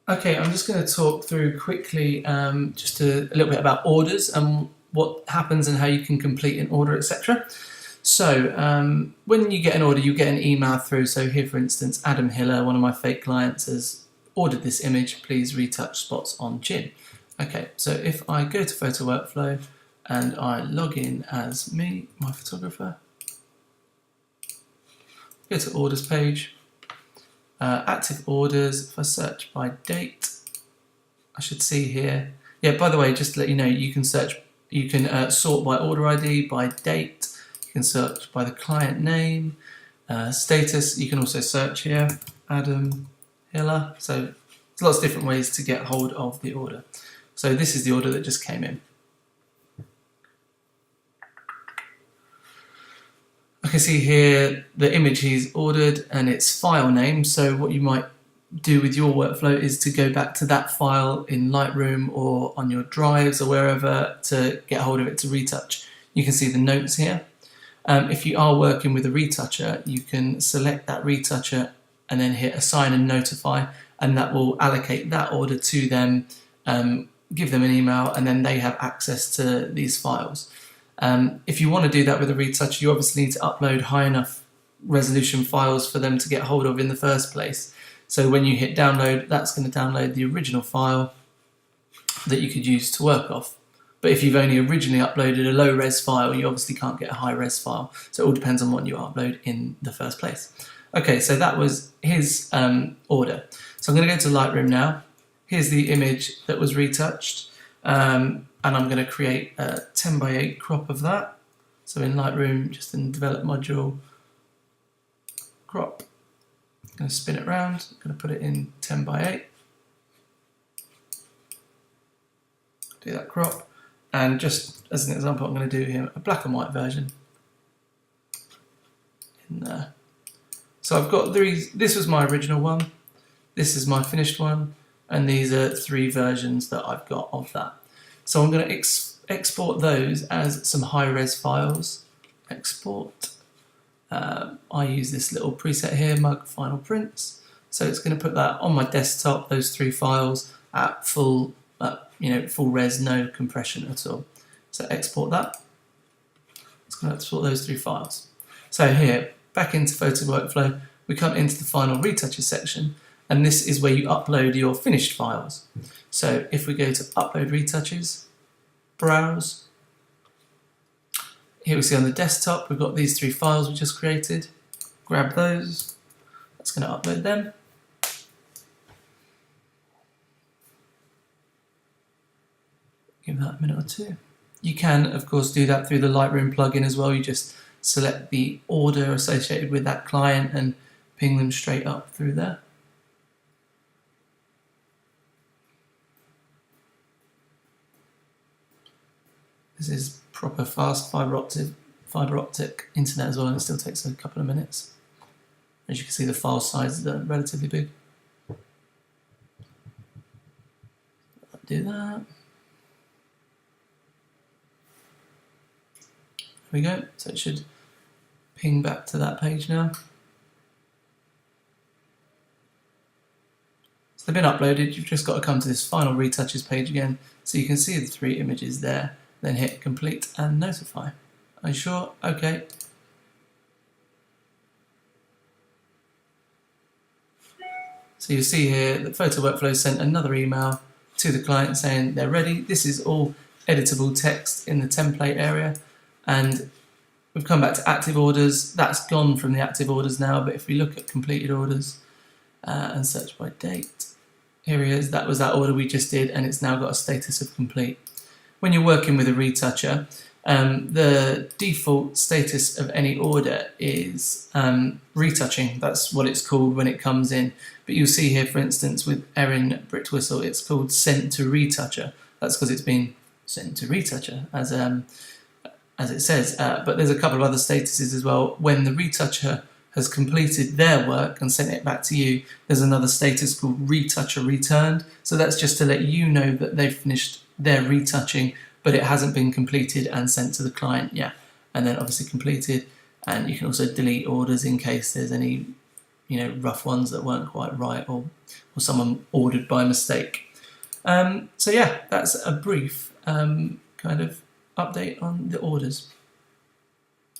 Okay, I'm just going to talk through quickly just a little bit about orders and what happens and how you can complete an order, etc. So when you get an order, you get an email through. So here, for instance, Adam Hiller, one of my fake clients, has ordered this image. Please retouch spots on chin. Okay, so if I go to Photo Workflow and I log in as me, my photographer, go to Orders page. Active orders, if I search by date, I should see here. Yeah, by the way, just to let you know, you can search, you can sort by order ID, by date, you can search by the client name, status, you can also search here, Adam Hiller. So there's lots of different ways to get hold of the order. So this is the order that just came in. I can see here the image he's ordered and its file name. So what you might do with your workflow is to go back to that file in Lightroom or on your drives or wherever to get hold of it to retouch. You can see the notes here. If you are working with a retoucher, you can select that retoucher and then hit assign and notify, and that will allocate that order to them, give them an email, and then they have access to these files. If you want to do that with a retoucher, you obviously need to upload high enough resolution files for them to get hold of in the first place. So when you hit download, that's going to download the original file that you could use to work off. But if you've only originally uploaded a low res file, you obviously can't get a high res file. So it all depends on what you upload in the first place. Okay, so that was his order. So I'm going to go to Lightroom now. Here's the image that was retouched. And I'm going to create a 10:8 crop of that. So in Lightroom, just in Develop Module, crop. I'm going to spin it around. I'm going to put it in 10:8. Do that crop. And just as an example, I'm going to do here a black and white version in there. So I've got this was my original one. This is my finished one. And these are 3 versions that I've got of that. So I'm going to export those as some high-res files. Export. I use this little preset here, Mug Final Prints. So it's going to put that on my desktop, those 3 files at full, full res, no compression at all. So export that. It's going to export those 3 files. So here, back into Photo Workflow, we come into the Final Retouches section. And this is where you upload your finished files. So if we go to Upload Retouches, Browse, here we see on the desktop we've got these 3 files we just created. Grab those, that's going to upload them. Give that a minute or 2. You can, of course, do that through the Lightroom plugin as well. You just select the order associated with that client and ping them straight up through there. This is proper fast fibre optic internet as well, and it still takes a couple of minutes. As you can see, the file sizes are relatively big. Do that. There we go. So it should ping back to that page now. So they've been uploaded. You've just got to come to this Final Retouches page again, so you can see the 3 images there. Then hit complete and notify. Are you sure? Okay. So you see here that Photo Workflow sent another email to the client saying they're ready. This is all editable text in the template area. And we've come back to active orders. That's gone from the active orders now, but if we look at completed orders and search by date, here he is. That was that order we just did, and it's now got a status of complete. When you're working with a retoucher, the default status of any order is retouching. That's what it's called when it comes in. But you'll see here, for instance, with Erin Britwhistle, it's called sent to retoucher. That's because it's been sent to retoucher, as it says. But there's a couple of other statuses as well. When the retoucher has completed their work and sent it back to you, there's another status called retoucher returned. So that's just to let you know that they've finished their retouching, but it hasn't been completed and sent to the client yet. And then obviously completed, and you can also delete orders in case there's any rough ones that weren't quite right, or someone ordered by mistake. So yeah, that's a brief kind of update on the orders.